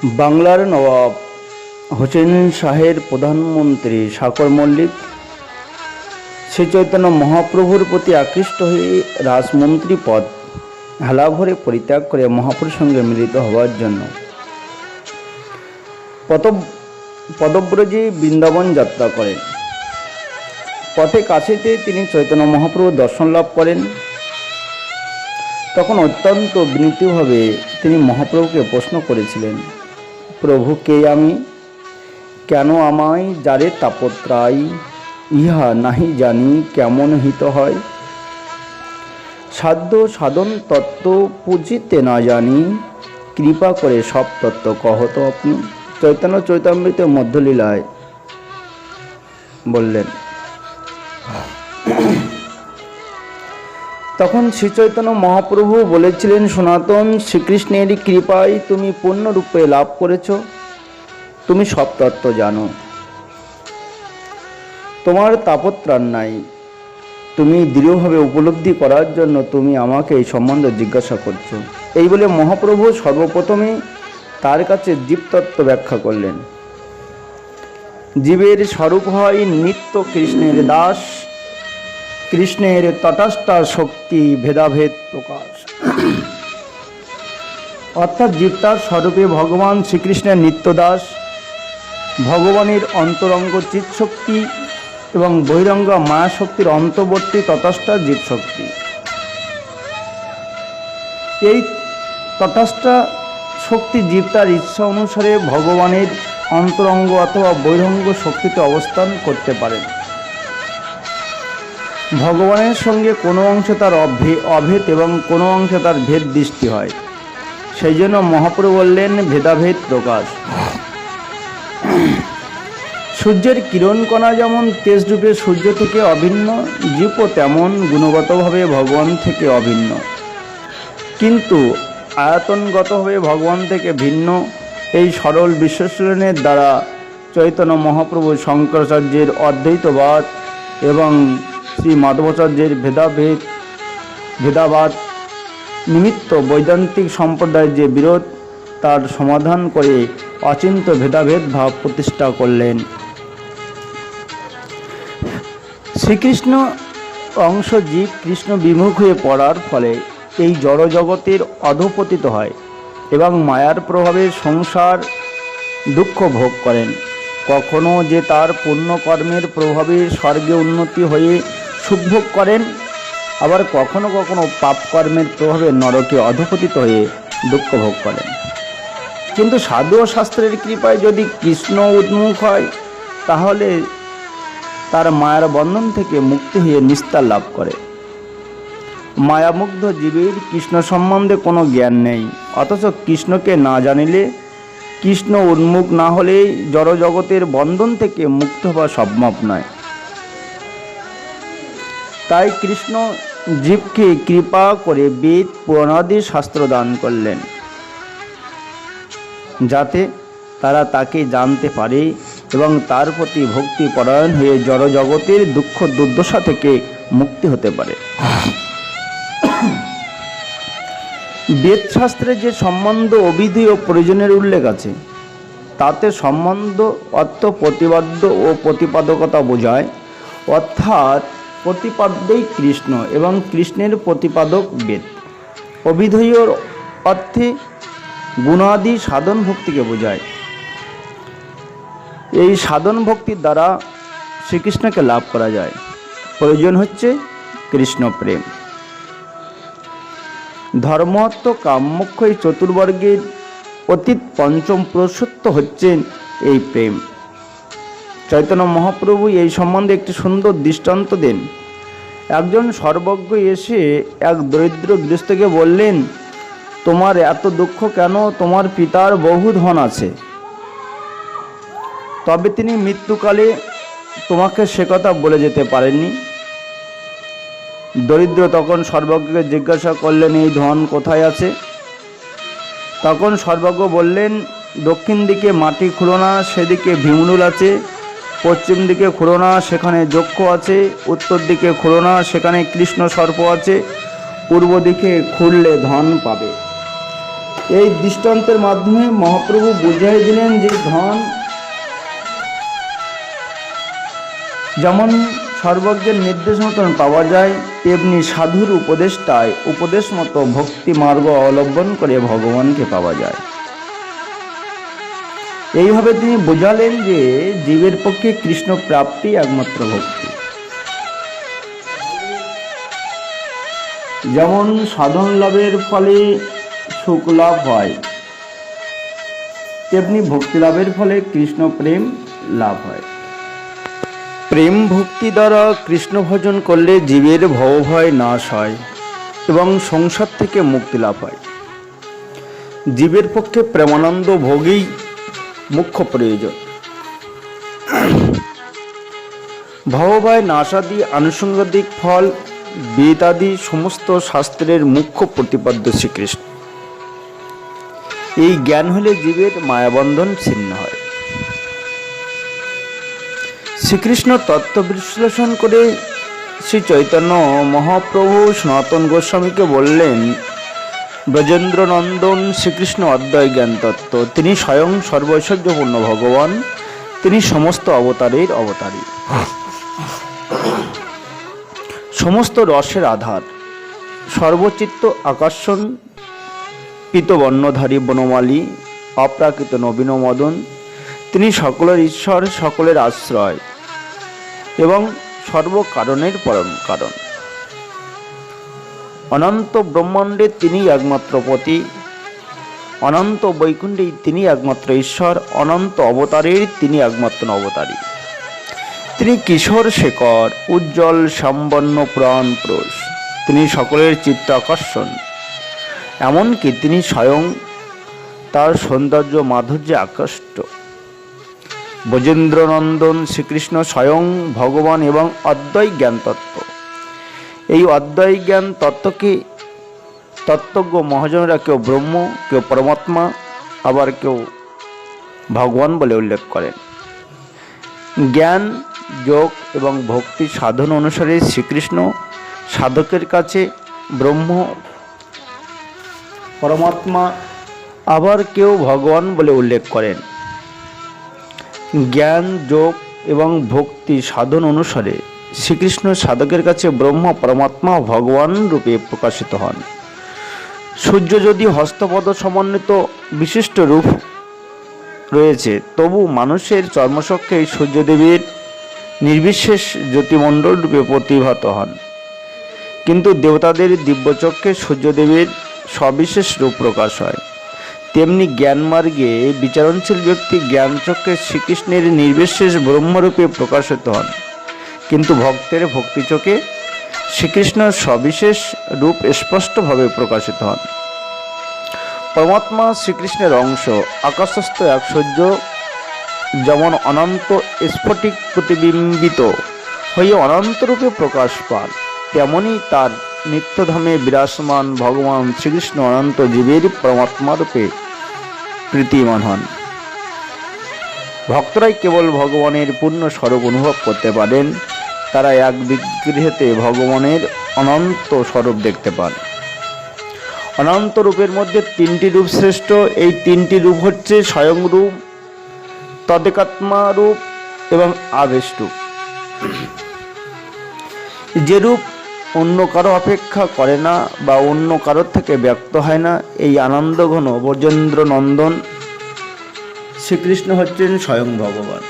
বাংলার নবাব হোসেন শাহের প্রধানমন্ত্রী সাকর মল্লিক শ্রী চৈতন্য মহাপ্রভুর প্রতি আকৃষ্ট হয়ে রাজমন্ত্রী পদ হেলাভরে পরিত্যাগ করে মহাপ্রভুর সঙ্গে মিলিত হওয়ার জন্য পদব্রজে বৃন্দাবন যাত্রা করেন। পথে কাছেতে তিনি চৈতন্য মহাপ্রভুর দর্শন লাভ করেন। তখন অত্যন্ত বিনীতভাবে তিনি মহাপ্রভুকে প্রশ্ন করেছিলেন, প্রভু, কে আমি? কেন আমায় যারে তাপত্রায়? ইহা নাহি জানি কেমন হিত হয়। সাধ্য সাধন তত্ত্ব পুজিতে না জানি, কৃপা করে সব তত্ত্ব কহত আপনি। চৈতন্য চৈতামৃত মধ্যলীলায় বললেন। তখন শ্রী চৈতন্য মহাপ্রভু বলেছিলেন, সনাতন শ্রীকৃষ্ণের কৃপায় তুমি পূর্ণরূপে লাভ করেছ, তুমি সব তত্ত্ব জানো, তোমার তাপত্রাণ নাই। তুমি দৃঢ়ভাবে উপলব্ধি করার জন্য তুমি আমাকে এই সম্বন্ধে জিজ্ঞাসা করছো। এই বলে মহাপ্রভু সর্বপ্রথমে তার কাছে জীবতত্ত্ব ব্যাখ্যা করলেন। জীবের স্বরূপ হয় নিত্য কৃষ্ণের দাস, কৃষ্ণের তটাস্থা শক্তি ভেদাভেদ প্রকাশ। অর্থাৎ জীব তার স্বরূপে ভগবান শ্রীকৃষ্ণের নিত্যদাস, ভগবানের অন্তরঙ্গ চিৎশক্তি এবং বহিরঙ্গ মায়া শক্তির অন্তর্বর্তী তটাস্থা জীবশক্তি। এই তটাস্থা শক্তি জীব তার ইচ্ছা অনুসারে ভগবানের অন্তরঙ্গ অথবা বহিরঙ্গ শক্তিতে অবস্থান করতে পারেন। ভগবানের সঙ্গে কোনো অংশে তার অভেদ এবং কোনো অংশে তার ভেদ দৃষ্টি হয়। সেই জন্য মহাপ্রভু বললেন ভেদাভেদ প্রকাশ। সূর্যের কিরণকণা যেমন তেজরূপে সূর্য থেকে অভিন্ন, জীবও তেমন গুণগতভাবে ভগবান থেকে অভিন্ন, কিন্তু আয়তনগতভাবে ভগবান থেকে ভিন্ন। এই সরল বিশ্লেষণের দ্বারা চৈতন্য মহাপ্রভু শঙ্করাচার্যের অদ্বৈতবাদ এবং শ্রী মাধবাচার্যের ভেদাবাদ নিমিত্ত বৈদান্তিক সম্প্রদায়ের যে বিরোধ, তার সমাধান করে অচিন্ত ভেদাভেদ ভাব প্রতিষ্ঠা করলেন। শ্রীকৃষ্ণ অংশ জীব কৃষ্ণ বিমুখ হয়ে পড়ার ফলে এই জড়জগতের অধঃপতিত হয় এবং মায়ার প্রভাবে সংসার দুঃখ ভোগ করেন। কখনো যে তার পুণ্যকর্মের প্রভাবে স্বর্গে উন্নতি হয়ে সুখভোগ করেন, আবার কখনো কখনো পাপকর্মের প্রভাবে নরকে অধঃপতিত হয়ে দুঃখ ভোগ করেন। কিন্তু সাধু ও শাস্ত্রের কৃপায় যদি কৃষ্ণ উন্মুখ হয়, তাহলে তার মায়ার বন্ধন থেকে মুক্তি হয়ে নিস্তার লাভ করে। মায়ামুগ্ধ জীবের কৃষ্ণ সম্বন্ধে কোনো জ্ঞান নেই, অথচ কৃষ্ণকে না জানিলে, কৃষ্ণ উন্মুখ না হলে জড়জগতের বন্ধন থেকে মুক্ত হওয়া সম্ভব নয়। তাই কৃষ্ণ জীবকে কৃপা করে বেদ পুরাণাদি শাস্ত্র দান করলেন, যাতে তারা তাকে জানতে পারে এবং তার প্রতি ভক্তি পরায়ণ হয়ে জড়জগতের দুঃখ দুর্দশা থেকে মুক্তি হতে পারে। বেদশাস্ত্রে যে সম্বন্ধ অবিধি ও প্রয়োজনের উল্লেখ আছে, তাতে সম্বন্ধ অর্থ প্রতিপাদ্য ও প্রতিপাদকতা বোঝায়। অর্থাৎ প্রতিপাদ্যই কৃষ্ণ এবং কৃষ্ণের প্রতিপাদক বেদ। অবিধেয় অর্থে গুণাদি সাধন ভক্তিকে বোঝায়। এই সাধন ভক্তির দ্বারা শ্রীকৃষ্ণকে লাভ করা যায়। প্রয়োজন হচ্ছে কৃষ্ণ প্রেম। ধর্মার্থ কাম মোক্ষ এই চতুর্বর্গের অতীত পঞ্চম পুরুষত্ব হচ্ছেন এই প্রেম। চৈতন্য মহাপ্রভু এই সম্বন্ধে একটি সুন্দর দৃষ্টান্ত দেন। একজন সর্বজ্ঞ এসে এক দরিদ্র গৃহস্থকে বললেন, তোমার এত দুঃখ কেন? তোমার পিতার বহু ধন আছে, তবে তিনি মৃত্যুকালে তোমাকে সে কথা বলে যেতে পারেননি। দরিদ্র তখন সর্বজ্ঞকে জিজ্ঞাসা করলেন, এই ধন কোথায় আছে? তখন সর্বজ্ঞ বললেন, দক্ষিণ দিকে মাটি খুঁড়ো না, সেদিকে ভীমরুল আছে। পশ্চিম দিকে খুঁড়ো না, সেখানে যক্ষ আছে। উত্তর দিকে খুঁড়ো না, সেখানে কৃষ্ণ সর্প আছে। পূর্ব দিকে খুঁড়লে ধন পাবে। এই দৃষ্টান্তের মাধ্যমে মহাপ্রভু বুঝাই দিলেন যে ধন যেমন সর্বজ্ঞের নির্দেশ মতন পাওয়া যায়, তেমনি সাধুর উপদেশটায় উপদেশ মতো ভক্তি মার্গ অবলম্বন করে ভগবানকে পাওয়া যায়। এইভাবে তিনি বোঝালেন যে জীবের পক্ষে কৃষ্ণ প্রাপ্তি একমাত্র ভক্তি। যেমন সাধন লাভের ফলে সুখ লাভ হয়, তেমনি ভক্তি লাভের ফলে কৃষ্ণ প্রেম লাভ হয়। প্রেম ভক্তি দ্বারা কৃষ্ণ ভজন করলে জীবের ভবভয় নাশ হয় এবং সংসার থেকে মুক্তি লাভ হয়। জীবের পক্ষে প্রেমানন্দ ভোগই মুখ্য প্রয়োজন। ভবভয় নাশাদি আনুষঙ্গিক ফল বেদাদি সমস্ত শাস্ত্রের মুখ্য প্রতিপাদ্য শ্রীকৃষ্ণ। এই জ্ঞান হলে জীবের মায়াবন্ধন ছিন্ন হয়। শ্রীকৃষ্ণ তত্ত্ব বিশ্লেষণ করে শ্রী চৈতন্য মহাপ্রভু সনাতন গোস্বামীকে বললেন, ব্রজেন্দ্র নন্দন শ্রীকৃষ্ণ অদ্বয় জ্ঞান তত্ত্ব। তিনি স্বয়ং সর্বৈশ্বর্যপূর্ণ ভগবান, তিনি সমস্ত অবতারের অবতারী, সমস্ত রসের আধার, সর্বচিত্ত আকর্ষণ, পীতবর্ণধারী বনমালী, অপ্রাকৃত নবীন মদন। তিনি সকলের ঈশ্বর, সকলের আশ্রয় এবং সর্বকারণের পরম কারণ। অনন্ত ব্রহ্মাণ্ডে তিনি একমাত্র পতি, অনন্ত বৈকুণ্ঠে তিনি একমাত্র ঈশ্বর, অনন্ত অবতারের তিনি একমাত্র অবতারী। তিনি কিশোর শেখর, উজ্জ্বল শ্যামবর্ণ প্রাণ পুরুষ। তিনি সকলের চিত্ত আকর্ষণ, এমনকি তিনি স্বয়ং তার সৌন্দর্য মাধুর্যে আকৃষ্ট। ব্রজেন্দ্রনন্দন শ্রীকৃষ্ণ স্বয়ং ভগবান এবং অদ্বয় জ্ঞান তত্ত্ব। এই অদ্বয় জ্ঞান তত্ত্বকে তত্ত্বজ্ঞ মহাজনেরা কেউ ব্রহ্ম, কেউ পরমাত্মা, আবার কেউ ভগবান বলে উল্লেখ করেন। জ্ঞান, যোগ এবং ভক্তি সাধন অনুসারে শ্রীকৃষ্ণ সাধকের কাছে ব্রহ্ম, পরমাত্মা, আবার কেউ ভগবান বলে উল্লেখ করেন। জ্ঞান, যোগ এবং ভক্তি সাধন অনুসারে শ্রীকৃষ্ণ সাধকের কাছে ব্রহ্ম, পরমাত্মা ও ভগবান রূপে প্রকাশিত হন। সূর্য যদি হস্তপদ সমন্বিত বিশিষ্ট রূপ রয়েছে, তবু মানুষের চর্মচক্ষে সূর্যদেবের নির্বিশেষ জ্যোতিমণ্ডল রূপে প্রতিভাত হন। কিন্তু দেবতাদের দিব্যচক্ষে সূর্যদেবের সবিশেষ রূপ প্রকাশ হয়। তেমনি জ্ঞানমার্গে বিচারণশীল ব্যক্তি জ্ঞানচক্ষে শ্রীকৃষ্ণের নির্বিশেষ ব্রহ্মরূপে প্রকাশিত হন, কিন্তু ভক্তের ভক্তিচক্ষে শ্রীকৃষ্ণের সবিশেষ রূপ স্পষ্টভাবে প্রকাশিত হন। পরমাত্মা শ্রীকৃষ্ণের অংশ। আকাশস্থ এক সূর্য যেমন অনন্ত স্ফটিক প্রতিবিম্বিত হয়ে অনন্তরূপে প্রকাশ পান, তেমনি তার নিত্যধামে বিরাজমান ভগবান শ্রীকৃষ্ণ অনন্ত জীবের পরমাত্মা রূপে প্রীতিমান হন। ভক্তরাই কেবল ভগবানের পূর্ণ স্বরূপ অনুভব করতে পারেন। তারা এক বিগ্রহেতে ভগবানের অনন্ত স্বরূপ দেখতে পান। অনন্ত রূপের মধ্যে তিনটি রূপ শ্রেষ্ঠ। এই তিনটি রূপ হচ্ছে স্বয়ং রূপ, তদেকাত্মা রূপ এবং আবেশ রূপ। যে রূপ অন্য কারো অপেক্ষা করে না বা অন্য কারোর থেকে ব্যক্ত হয় না, এই আনন্দঘন ব্রজেন্দ্র নন্দন শ্রীকৃষ্ণ হচ্ছেন স্বয়ং ভগবান।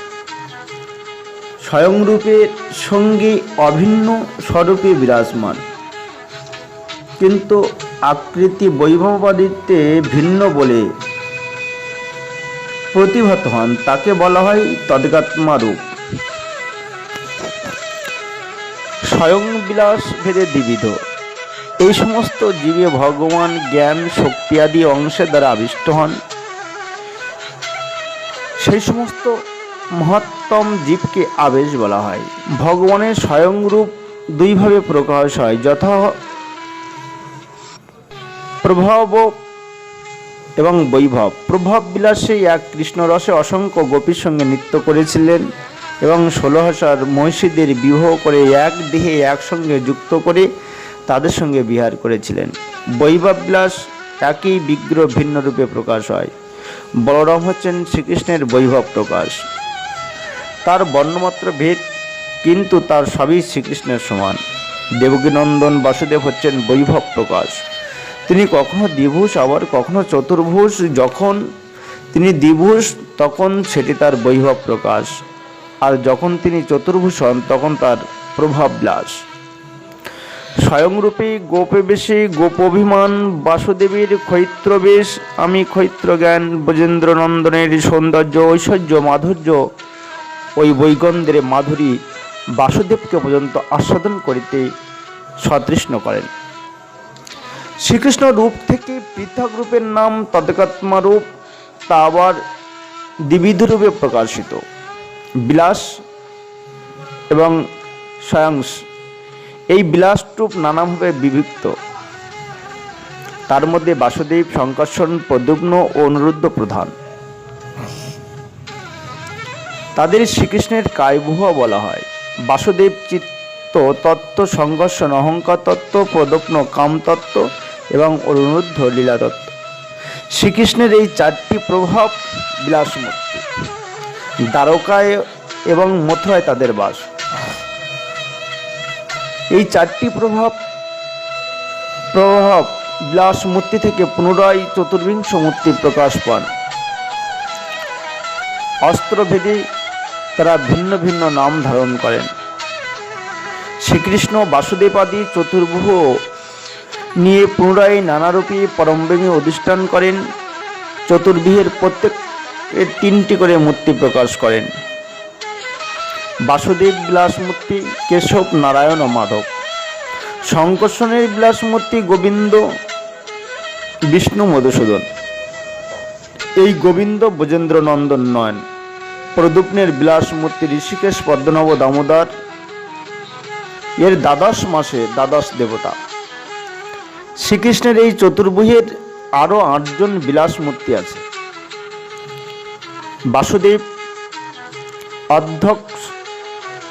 স্বয়ং রূপের সঙ্গে অভিন্ন স্বরূপে বিরাজমান, কিন্তু আকৃতি বৈভবাদিতে ভিন্ন বলে প্রতিভাত হন, তাকে বলা হয় তদেকাত্মা রূপ। স্বয়ং বিলাস ভেদে দ্বিবিধ। এই সমস্ত জীবে ভগবান জ্ঞান, শক্তি আদি অংশের দ্বারা আবিষ্ট হন। সেই সমস্ত মহত্তম জীবকে আবেশ বলা হয়। ভগবানের স্বয়ং রূপ দুইভাবে প্রকাশ হয়, যথা প্রভাব এবং বৈভব। প্রভাব বিলাসে এক কৃষ্ণরসে অসংখ্য গোপীর সঙ্গে নৃত্য করেছিলেন এবং 16,000 মহিষীদের বিবাহ করে এক দেহে একসঙ্গে যুক্ত করে তাদের সঙ্গে বিহার করেছিলেন। বৈভব বিলাস একই বিগ্রহ ভিন্ন রূপে প্রকাশ হয়। বলরাম হচ্ছেন শ্রীকৃষ্ণের বৈভব প্রকাশ। তার বর্ণমাত্র ভেদ, কিন্তু তার সবই শ্রীকৃষ্ণের সমান। দেবকীনন্দন বাসুদেব হচ্ছেন বৈভব প্রকাশ। তিনি কখনো দ্বিভুজ আবার কখনো চতুর্ভুজ। যখন তিনি দ্বিভুজ তখন সেটি তার বৈভব প্রকাশ, আর যখন তিনি চতুর্ভুজ হন তখন তার প্রভাব বিলাস। স্বয়ংরূপী গোপবেশে গোপভিমান বাসুদেবের ক্ষৈত্রবেশ, আমি ক্ষৈত্র জ্ঞান ব্রজেন্দ্রনন্দনের সৌন্দর্য ঐশ্বর্য মাধুর্য, ওই বৈগন্ধের মাধুরী বাসুদেবকে পর্যন্ত আস্বাদন করিতে সতৃষ্ণ করেন। শ্রীকৃষ্ণ রূপ থেকে পৃথক রূপের নাম তদেকাত্মা রূপ, তা আবার দ্বিবিধ রূপে প্রকাশিত। বিলাস এবং স্বয়ংস, এই বিলাস রূপ নানাভাবে বিভক্ত। তার মধ্যে বাসুদেব, শঙ্কর্ষণ, প্রদ্যুম্ন ও অনিরুদ্ধ প্রধান। তাদের শ্রীকৃষ্ণের কায়ভুয়া বলা হয়। বাসুদেব চিত্ত তত্ত্ব, শঙ্কর্ষণ অহংকার তত্ত্ব, প্রদ্যুম্ন কাম তত্ত্ব এবং অনিরুদ্ধ লীলা তত্ত্ব। শ্রীকৃষ্ণের এই চারটি প্রভাব বিলাসমূর্তি। দ্বারকায় এবং মথুরায় তাদের বাস। এই চারটি প্রভাব বিলাস মূর্তি থেকে পুনরায় চতুর্বিংশ মূর্তি প্রকাশ পান। অস্ত্রভেদে তারা ভিন্ন ভিন্ন নাম ধারণ করেন। শ্রীকৃষ্ণ বাসুদেব আদি চতুর্ভুজ নিয়ে পুনরায় নানারূপী পরমবেগে অধিষ্ঠান করেন। চতুর্ভুজের প্রত্যেকের তিনটি করে মূর্তি প্রকাশ করেন। বাসুদেব বিলাস মূর্তি কেশব, নারায়ণ ও মাধব। শঙ্কর্ষণের বিলাস মূর্তি গোবিন্দ, বিষ্ণু, মধুসূদন। এই গোবিন্দ ব্রজেন্দ্রনন্দন নয়ন। প্রদ্যুম্নের বিলাস মূর্তি ঋষিকেশ, পদ্মনাভ, দামোদর। এর দ্বাদশ মাসে দ্বাদশ দেবতা। শ্রীকৃষ্ণের এই চতুর্ভুজের আরও 8 জন বিলাস মূর্তি আছে। বাসুদেব, অধ্যক্ষ,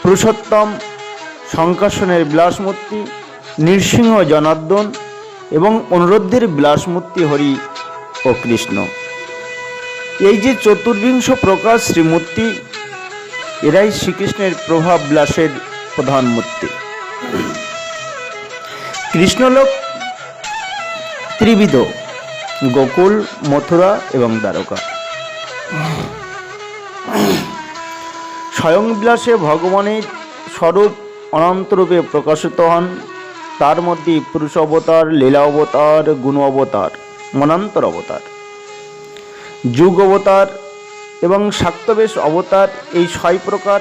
পুরুষোত্তম, শঙ্কর্ষণের বিলাস মূর্তি, নৃসিংহ, জনার্দন এবং অনুরুদ্ধের বিলাস মূর্তি হরি ও কৃষ্ণ। এই যে চতুর্বিংশ প্রকার শ্রীমূর্তি, এরাই শ্রীকৃষ্ণের প্রভাব বিলাসের প্রধান মূর্তি। কৃষ্ণলোক ত্রিবিধ: গোকুল, মথুরা এবং দ্বারকা। স্বয়ং বিলাসে ভগবানের স্বরূপ অনন্তরূপে প্রকাশিত হন। তার মধ্যে পুরুষ অবতার, লীলা অবতার, গুণ অবতার, মনান্তর অবতার, যুগ অবতার এবং শাক্তবেশ অবতার, এই 6 প্রকার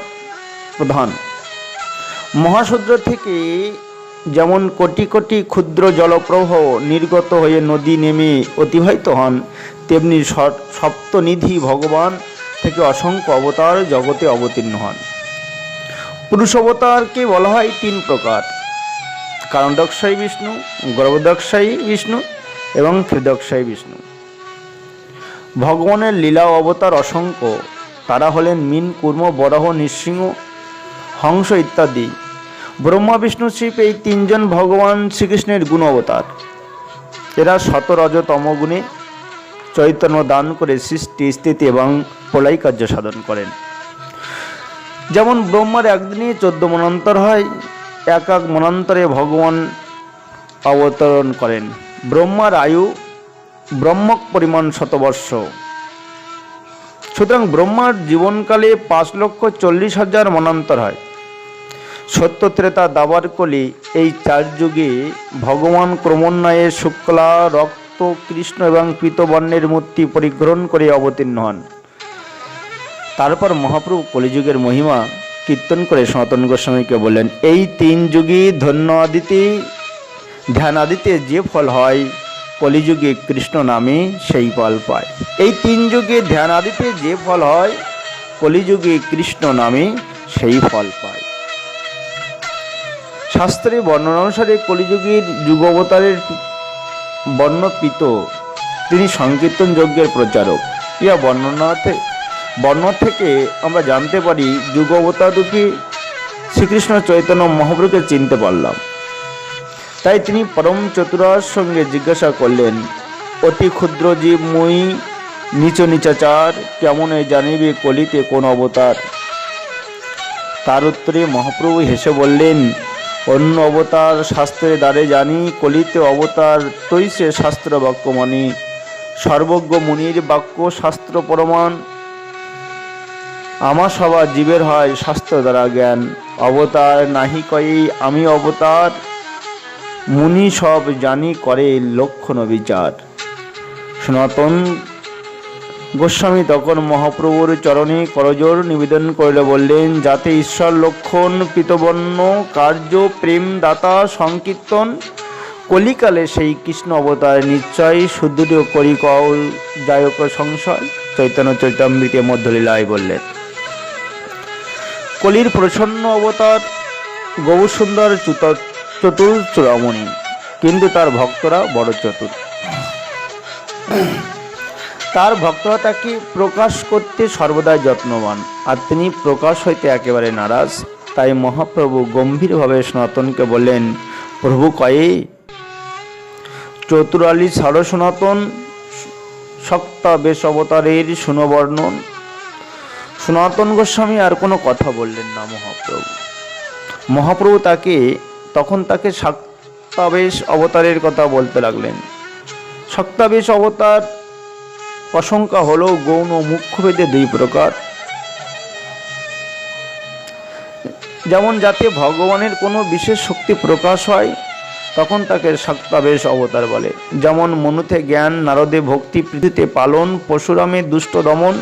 প্রধান। মহাসমুদ্র থেকে যেমন কোটি কোটি ক্ষুদ্র জলপ্রবাহ নির্গত হয়ে নদী নেমে অতিবাহিত হন, তেমনি সপ্তনিধি ভগবান থেকে অসংখ্য অবতার জগতে অবতীর্ণ হন। পুরুষ অবতারকে বলা হয় 3 প্রকার: কারণদক্ষায়ী বিষ্ণু, গর্ভদক্ষায়ী বিষ্ণু এবং হৃদক্ষায়ী বিষ্ণু। ভগবানের লীলা অবতার অসংখ্য। তারা হলেন মীন, কুর্ম, বরাহ, নৃসিংহ, হংস ইত্যাদি। ব্রহ্মা, বিষ্ণু, শিব, এই 3 জন ভগবান শ্রীকৃষ্ণের গুণ অবতার। এরা শতরজতম গুণে চৈতন্য দান করে সৃষ্টি, স্থিতি এবং প্রলয় কার্য সাধন করেন। যেমন ব্রহ্মার একদিনে 14 মন্বন্তর হয়। এক এক মন্বন্তরে ভগবান অবতরণ করেন। ব্রহ্মার আয়ু ব্রহ্মক পরিমাণ 100 সুতরাং ব্রহ্মার জীবনকালে 5,40,000 মন্বন্তর হয়। সত্য, ত্রেতা, দাবার, কলি, এই 4 যুগে ভগবান ক্রমান্বয়ে শুক্লা, রক্ত, কৃষ্ণ এবং পীতবর্ণের মূর্তি পরিগ্রহণ করে অবতীর্ণ হন। তারপর মহাপ্রভু কলিযুগের মহিমা কীর্তন করে সনাতন গোস্বামীকে বললেন, এই 3 যুগে ধন্য আদিতে ধ্যান আদিতে যে ফল হয়, কলিযুগে কৃষ্ণ নামে সেই ফল পায়। এই 3 যুগে ধ্যান আদিতে যে ফল হয়, কলিযুগে কৃষ্ণ নামে সেই ফল পায়। শাস্ত্রে বর্ণনা অনুসারে কলিযুগের যুগ অবতারের বর্ণপিত, তিনি সংকীর্তন যজ্ঞের প্রচারক। ইয়া বর্ণ থেকে আমরা জানতে পারি যুগ অবতার রূপী শ্রীকৃষ্ণ চৈতন্য মহাপ্রভুকে চিনতে পারলাম। তাই তিনি পরম চতুরার সঙ্গে জিজ্ঞাসা করলেন, অতি ক্ষুদ্র জীব মুই নিচ নিচাচার, কেমনে জানিবে কলিতে কোন অবতার। তার উত্তরে মহাপ্রভু হেসে বললেন, অন্য অবতার শাস্ত্রে দ্বারে জানি, কলিতে অবতার তৈসে শাস্ত্র বাক্য মানি। সর্বজ্ঞ মুনির বাক্য শাস্ত্র প্রমাণ, আমার সবার জীবের হয় শাস্ত্র দ্বারা জ্ঞান। অবতার নাহি কয়ে আমি অবতার, মুনি সব জানি করে লক্ষণ বিচার। সনাতন গোস্বামী তখন মহাপ্রভুর চরণে করজোড় নিবেদন করিলে বললেন, যাতে ঈশ্বর লক্ষণ পিতবর্ণ কার্য প্রেম দাতা সংকীর্তন, কলিকালে সেই কৃষ্ণ অবতার নিশ্চয় সুদৃঢ় করি কও যায়ক সংশয়। চৈতন্য চৈতামৃতে মধ্যলীলায় বললেন, কলির প্রসন্ন অবতার গৌরসুন্দর চতুর চূড়ামণি, কিন্তু তার ভক্তরা বড় চতুর। তার ভক্তরা তাকে প্রকাশ করতে সর্বদাই যত্নবান, আর তিনি প্রকাশ হইতে একেবারে নারাজ। তাই মহাপ্রভু গম্ভীরভাবে সনাতনকে বললেন, প্রভু কয়ে চতুরালী ছাড়ো সনাতন, সক্তা বেশ অবতারের শুনো বর্ণন। সনাতন গোস্বামী আর কোনো কথা বললেন না। মহাপ্রভু তখন তাকে সক্তাবেশ অবতারের কথা বলতে লাগলেন। সক্তাবেশ অবতার অসংখ্য হল গৌণ ও মুখ্যভেদে দুই প্রকার। যেমন যাতে ভগবানের কোনো বিশেষ শক্তি প্রকাশ হয়, তখন তাকে সক্তাবেশ অবতার বলে। যেমন মনুতে জ্ঞান, নারদে ভক্তি, পৃথিবীতে পালন, পরশুরামে দুষ্ট দমন।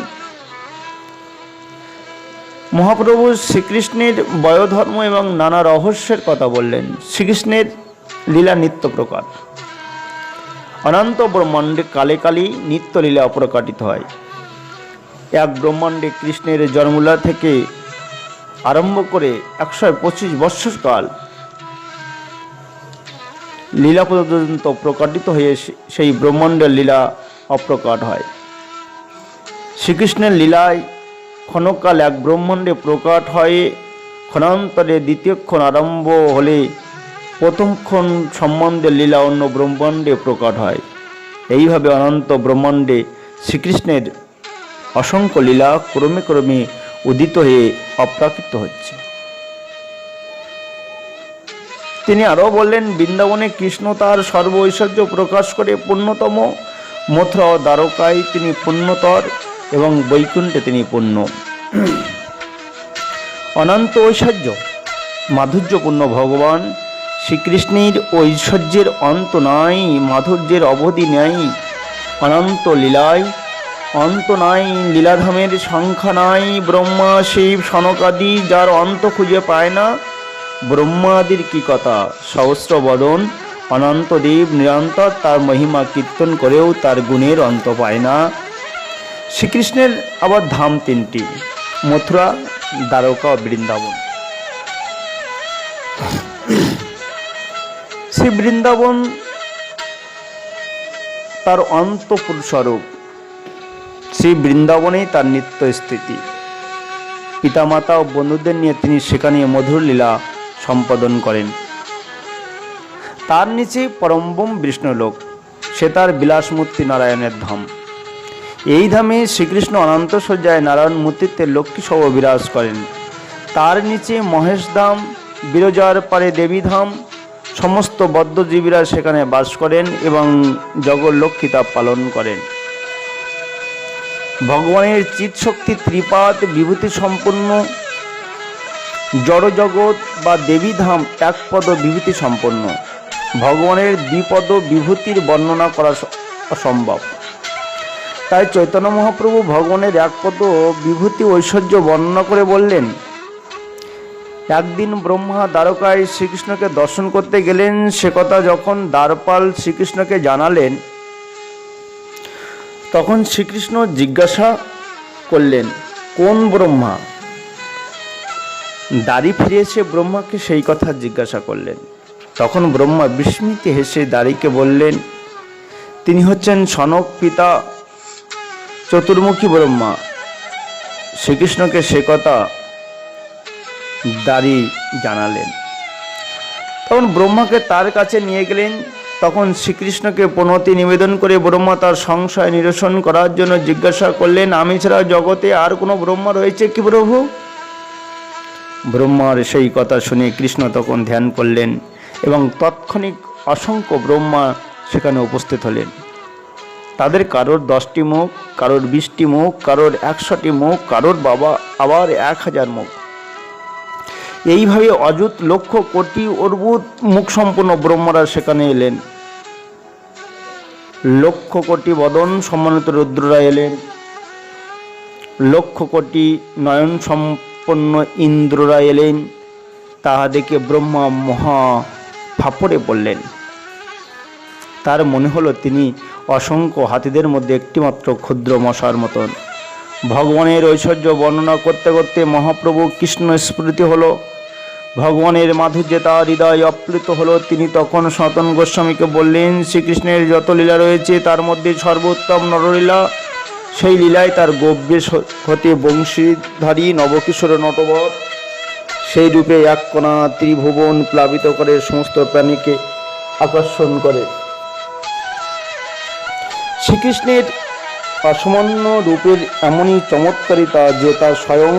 মহাপ্রভু শ্রীকৃষ্ণের বয়োধর্ম এবং নানা রহস্যের কথা বললেন। শ্রীকৃষ্ণের লীলা নিত্য প্রকার। অনন্ত ব্রহ্মাণ্ডে কালে কালে নিত্য লীলা প্রকাটিত হয়। এক ব্রহ্মাণ্ডে কৃষ্ণের জন্মলীলা থেকে আরম্ভ করে 125 বৎসরকাল লীলা পর্যন্ত প্রকাটিত হয়ে সেই ব্রহ্মাণ্ডের লীলা অপ্রকাট হয়। শ্রীকৃষ্ণের লীলায় ক্ষণকাল এক ব্রহ্মাণ্ডে প্রকাট হয়, ক্ষণান্তরে দ্বিতীয় ক্ষণ আরম্ভ হলে প্রথম ক্ষণ সম্বন্ধে লীলা অন্য ব্রহ্মাণ্ডে প্রকাট হয়। এইভাবে অনন্ত ব্রহ্মাণ্ডে শ্রীকৃষ্ণের অসংখ্য লীলা ক্রমে ক্রমে উদিত হয়ে অপ্রাকৃত হচ্ছে। তিনি আরও বললেন, বৃন্দাবনে কৃষ্ণ তার সর্ব ঐশ্বর্য প্রকাশ করে পূর্ণতম, মথুরা ও দ্বারকায় তিনি পুণ্যতর এবং বৈকুণ্ঠে তিনি পুণ্য। অনন্ত ঐশ্বর্য মাধুর্যপূর্ণ ভগবান শ্রীকৃষ্ণের ঐশ্বর্যের অন্ত নাই, মাধুর্যের অবধি নাই। অনন্ত লীলায় অন্ত নাই, লীলাধামের সংখ্যা নাই। ব্রহ্মা শিব সনকাদি যার অন্ত খুঁজে পায় না, ব্রহ্মাদির কি কথা সহস্র বদন। অনন্ত দেব নিরন্তর তার মহিমা কীর্তন করেও তার গুণের অন্ত পায় না। শ্রীকৃষ্ণের আবার ধাম তিনটি, মথুরা, দ্বারকা ও বৃন্দাবন। শ্রী বৃন্দাবন তার অন্তঃপুর স্বরূপ। শ্রী বৃন্দাবনেই তার নিত্য স্থিতি। পিতামাতা ও বন্ধুদের নিয়ে তিনি সেখানে মধুর লীলা সম্পাদন করেন। তার নিচে পরমব্রহ্ম বিষ্ণুলোক, সে তার বিলাসমূর্তি নারায়ণের ধাম। এই ধামে শ্রীকৃষ্ণ অনন্ত সজ্জায় নারায়ণ মূর্তিতে লক্ষ্মী সহ বিরাজ করেন। তার নিচে মহেশ ধাম, বিরজার পারে দেবী ধাম। সমস্ত বদ্ধজীবীরা সেখানে বাস করেন এবং জগৎলক্ষ্মী তা পালন করেন। ভগবানের চিৎশক্তি ত্রিপাদ বিভূতি সম্পন্ন। জড়জগৎ বা দেবী ধাম একপদ বিভূতি সম্পন্ন। ভগবানের দ্বিপদ বিভূতির বর্ণনা করা অসম্ভব। তাই চৈতন্য মহাপ্রভু ভগবানের একপদ বিভূতি ঐশ্বর্য বর্ণনা করে বললেন, একদিন ব্রহ্মা দ্বারকায় শ্রীকৃষ্ণকে দর্শন করতে গেলেন। সে কথা যখন দ্বারপাল শ্রীকৃষ্ণকে জানালেন, তখন শ্রীকৃষ্ণ জিজ্ঞাসা করলেন, কোন ব্রহ্মা? দ্বারী ফিরে এসে ব্রহ্মাকে সেই কথা জিজ্ঞাসা করলেন। তখন ব্রহ্মা বিস্মিতে হেসে দ্বারীকে বললেন, তিনি হচ্ছেন সনক পিতা চতুর্মুখী ব্রহ্মা। শ্রীকৃষ্ণকে সে কথা দ্বারী জানালেন। তখন ব্রহ্মাকে তার কাছে নিয়ে গেলেন। তখন শ্রীকৃষ্ণকে প্রণতি নিবেদন করে ব্রহ্মা তার সংশয় নিরসন করার জন্য জিজ্ঞাসা করলেন, আমি ছাড়া জগতে আর কোনো ব্রহ্মা রয়েছে কি প্রভু? ব্রহ্মার সেই কথা শুনে কৃষ্ণ তখন ধ্যান করলেন এবং তৎক্ষণিক অসংখ্য ব্রহ্মা সেখানে উপস্থিত হলেন। তাদের কারোর 10টি মুখ, কারোর 20টি মুখ, কারোর 100টি মুখ, কারোর বাবা আবার 1000 মুখ। এইভাবে অযুত লক্ষ কোটি অর্বুদ মুখ সম্পন্ন ব্রহ্মরা সেখানে এলেন। লক্ষ কোটি বদন সম্মানিত রুদ্ররা এলেন, লক্ষ কোটি নয়ন সম্পন্ন ইন্দ্ররা এলেন। তাহা দেখে ব্রহ্মা মহা ফাপড়ে পড়লেন। তার মনে হলো তিনি অসংখ্য হাতিদের মধ্যে একটিমাত্র ক্ষুদ্র মশার মতন। ভগবানের ঐশ্বর্য বর্ণনা করতে করতে মহাপ্রভু কৃষ্ণ স্মৃতি হলো। ভগবানের মাধুর্যে তার হৃদয় অপ্লুত হলো। তিনি তখন সনাতন গোস্বামীকে বললেন, শ্রীকৃষ্ণের যত লীলা রয়েছে তার মধ্যে সর্বোত্তম নরলীলা। সেই লীলায় তার গব্যে হতে বংশীধারী নবকিশোর নটবর সেই রূপে এক কণা ত্রিভুবন প্লাবিত করে সমস্ত প্রাণীকে আকর্ষণ করে। শ্রীকৃষ্ণের অসামান্য রূপের এমনই চমৎকারিতা যে তা স্বয়ং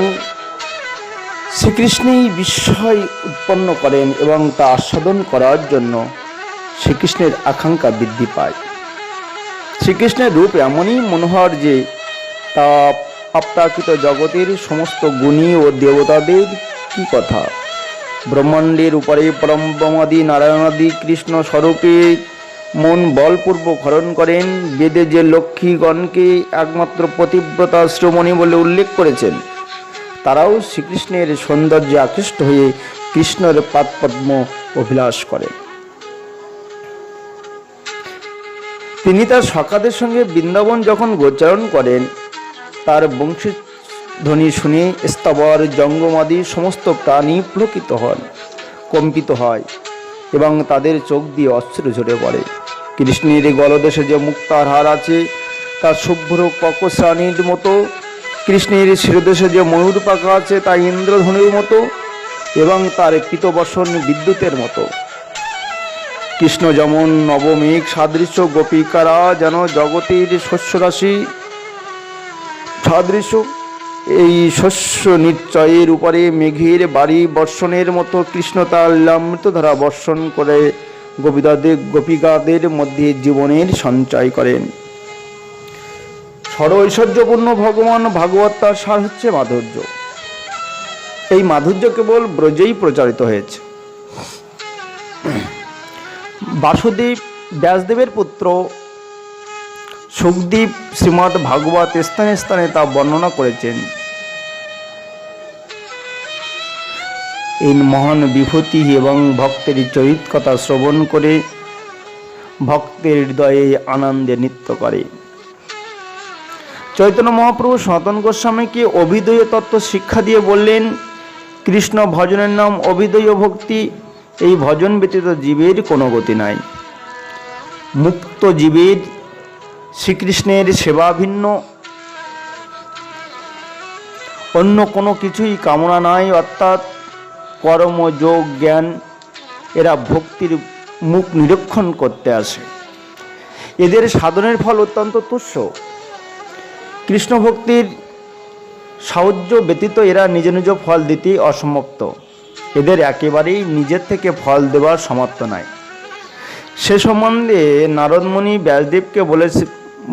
শ্রীকৃষ্ণই বিস্ময় উৎপন্ন করেন এবং তা আস্বাদন করার জন্য শ্রীকৃষ্ণের আকাঙ্ক্ষা বৃদ্ধি পায়। শ্রীকৃষ্ণের রূপ এমনই মনোহর যে তা অপ্রাকৃত জগতের সমস্ত গুণী ও দেবতাদের কি কথা। ব্রহ্মাণ্ডের উপরে পরমব্রহ্মাদি নারায়ণাদি কৃষ্ণ স্বরূপে মন বলপূর্বক হরণ করেন। বেদে যে লক্ষ্মীগণকে একমাত্র পতিব্রতা শ্রমণী বলে উল্লেখ করেছেন, তারাও শ্রীকৃষ্ণের সৌন্দর্যে আকৃষ্ট হয়ে কৃষ্ণের পাদপদ্ম অভিলাষ করেন। তিনি তার সখাদের সঙ্গে বৃন্দাবন যখন গোচারণ করেন, তার বংশীধ্বনি শুনে স্থাবর জঙ্গমাদি সমস্ত প্রাণী পুলকিত হন, কম্পিত হয় এবং তাদের চোখ দিয়ে অশ্রু ঝরে পড়ে। কৃষ্ণের গলদেশে যে মুক্তার হার আছে তা শুভ্র ককশ্রাণীর মতো, কৃষ্ণের শিরদেশে যে ময়ূর পাখা আছে তা ইন্দ্রধনুর মতো এবং তার পীতবসন বিদ্যুতের মতো। কৃষ্ণ যেমন নবমেঘ সাদৃশ্য, গোপিকারা যেন জগতের শস্যরাশি সাদৃশ্য। এই শস্য নিশ্চয়ের উপরে মেঘের বাড়ি বর্ষণের মতো কৃষ্ণ তার লীলামৃতধারা বর্ষণ করে গোপিকাদের মধ্যে জীবনের সঞ্চয় করেন। সর্বৈশ্বর্যপূর্ণ ভগবান ভাগবত তার সার হচ্ছে মাধুর্য। এই মাধুর্য কেবল ব্রজেই প্রচারিত হয়েছে। বাসুদেব ব্যাসদেবের পুত্র সুখদেব শ্রীমদ্ ভাগবত স্থানে স্থানে তা বর্ণনা করেছেন। এই মহান বিভূতি এবং ভক্তের চরিত কথা শ্রবণ করে ভক্তের হৃদয়ে আনন্দে নৃত্য করে। চৈতন্য মহাপ্রভু সনাতন গোস্বামীকে অভিধেয় তত্ত্ব শিক্ষা দিয়ে বললেন, কৃষ্ণ ভজনের নাম অভিধেয় ভক্তি। এই ভজন ব্যতীত জীবের কোনো গতি নাই। মুক্ত জীবের শ্রীকৃষ্ণের সেবা ভিন্ন অন্য কোনো কিছুই কামনা নাই, অর্থাৎ কর্ম যোগ জ্ঞান এরা ভক্তির মুখ নিরীক্ষণ করতে আসে। এদের সাধনের ফল অত্যন্ত তুচ্ছ। কৃষ্ণ ভক্তির সাহায্য ব্যতীত এরা নিজ নিজ ফল দিতে অসমর্থ। এদের একেবারেই নিজের থেকে ফল দেওয়ার সামর্থ্য নাই। সে সম্বন্ধে নারদমুনি ব্যাসদেবকে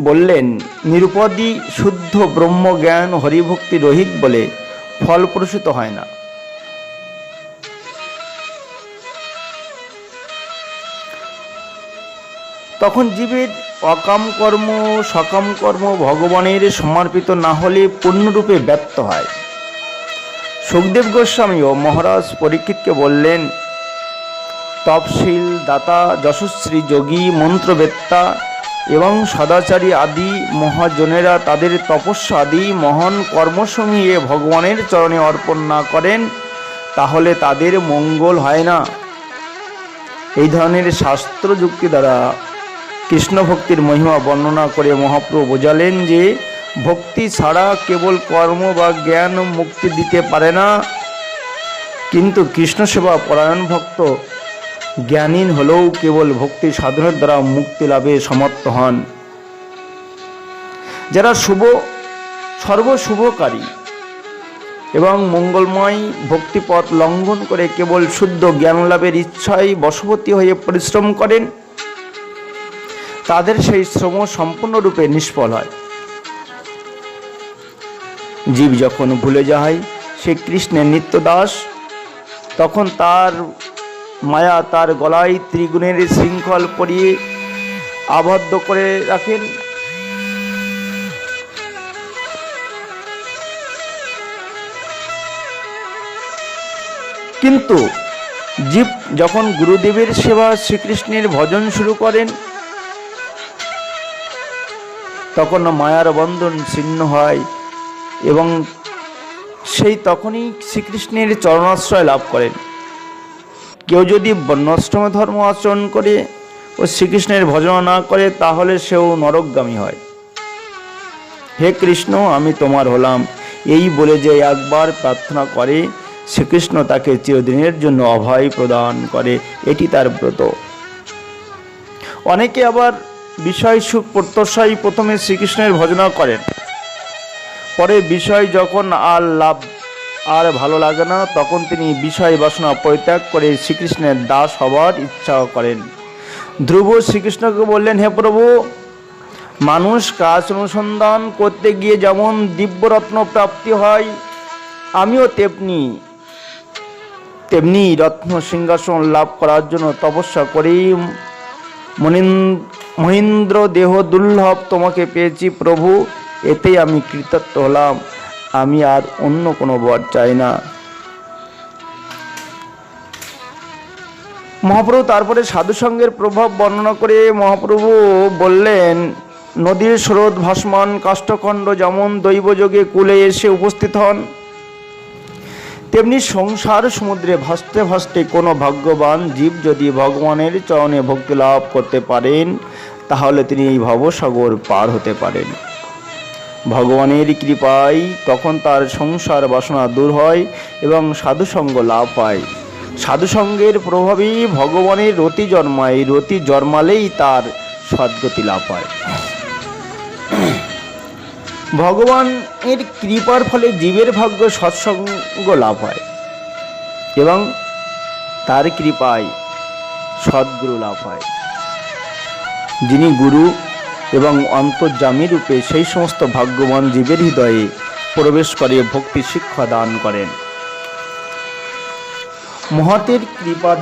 বললেন, নিরুপাধি শুদ্ধ ব্রহ্মজ্ঞান হরিভক্তি রহিত বলে ফল প্রসূত হয় না। তখন জীবের অকাম কর্ম সকাম কর্ম ভগবানের সমর্পিত না হলে পূর্ণরূপে ব্যর্থ হয়। সুখদেব গোস্বামীও মহারাজ পরীক্ষিতকে বললেন, তপশীল দাতা যশস্বী যোগী মন্ত্রবেত্তা এবং সদাচারী আদি মহাজনেরা তাদের তপস্যা আদি মহান কর্মসমূহে ভগবানের চরণে অর্পণ না করেন, তাহলে তাদের মঙ্গল হয় না। এই ধরনের শাস্ত্র যুক্তি দ্বারা কৃষ্ণ ভক্তির মহিমা বর্ণনা করে মহাপ্রভু বোঝালেন যে ভক্তি ছাড়া কেবল কর্ম বা জ্ঞান মুক্তি দিতে পারে না, কিন্তু কৃষ্ণ সেবা পরায়ণ ভক্ত জ্ঞানহীন হলেও কেবল ভক্তি সাধনের দ্বারা মুক্তি লাভে সমর্থ হন। যারা সর্বশুভকারী এবং মঙ্গলময় ভক্তিপথ লঙ্ঘন করে কেবল শুদ্ধ জ্ঞান লাভের ইচ্ছায় বশবর্তী হয়ে পরিশ্রম করেন, তাদের সেই শ্রম সম্পূর্ণরূপে নিষ্ফল হয়। জীব যখন ভুলে যায় সে কৃষ্ণের নিত্যদাস, তখন তার মায়া তার গলায় ত্রিগুণের শৃঙ্খল পরিয়ে আবদ্ধ করে রাখেন। কিন্তু জীব যখন গুরুদেবের সেবা শ্রীকৃষ্ণের ভজন শুরু করেন, তখন মায়ার বন্ধন ছিন্ন হয় এবং সেই তখনই শ্রীকৃষ্ণের চরণাশ্রয় লাভ করেন। কেউ যদি বর্ণাশ্রম ধর্ম আচরণ করে ও শ্রীকৃষ্ণের ভজন না করে, তাহলে সেও নরকগামী হয়। হে কৃষ্ণ, আমি তোমার হলাম, এই বলে যে একবার প্রার্থনা করে, শ্রীকৃষ্ণ তাকে চিরদিনের জন্য অভয় প্রদান করে, এটি তার ব্রত। অনেকে আবার বিষয় সুখ প্রত্যাশায় প্রথমে শ্রীকৃষ্ণের ভজনা করেন, পরে বিষয় যখন আর ভালো লাগে না, তখন তিনি বিষয় বাসনা পরিত্যাগ করে শ্রীকৃষ্ণের দাস হবার ইচ্ছা করেন। ধ্রুব শ্রীকৃষ্ণকে বললেন, হে প্রভু, মানুষ কাজ অনুসন্ধান করতে গিয়ে যেমন দিব্যরত্ন প্রাপ্তি হয়, আমিও তেমনি রত্ন সিংহাসন লাভ করার জন্য তপস্যা করেই মহেন্দ্র দেহ দুর্লভ তোমাকে পেয়েছি প্রভু, এতেই আমি কৃতার্থ হলাম, আমি আর অন্য কোনো বর চাই না। মহাপ্রভু তারপরে সাধুসঙ্গের প্রভাব বর্ণনা করে মহাপ্রভু বললেন, নদীর স্রোত ভাসমান কাষ্ঠখণ্ড যেমন দৈবযোগে কূলে এসে উপস্থিত হন, তেমনি সংসার সমুদ্রে ভাসতে ভাসতে কোনো ভাগ্যবান জীব যদি ভগবানের চরণে ভক্তি লাভ করতে পারেন, তাহলে তিনি এই ভবসাগর পার হতে পারেন। ভগবানের কৃপায় তখন তার সংসার বাসনা দূর হয় এবং সাধুসঙ্গ লাভ পায়। সাধুসঙ্গের প্রভাবেই ভগবানের রতি জন্মায়, রতি জন্মালেই তার সদ্গতি লাভ হয়। ভগবানের কৃপার ফলে জীবের ভাগ্য সৎসঙ্গ লাভ হয় এবং তার কৃপায় সদ্গুরু লাভ হয়, যিনি গুরু এবং অন্তর্যামী রূপে সেই সমস্ত ভাগ্যবান জীবের হৃদয়ে প্রবেশ করে ভক্তি শিক্ষা দান করেন। মহতের কৃপা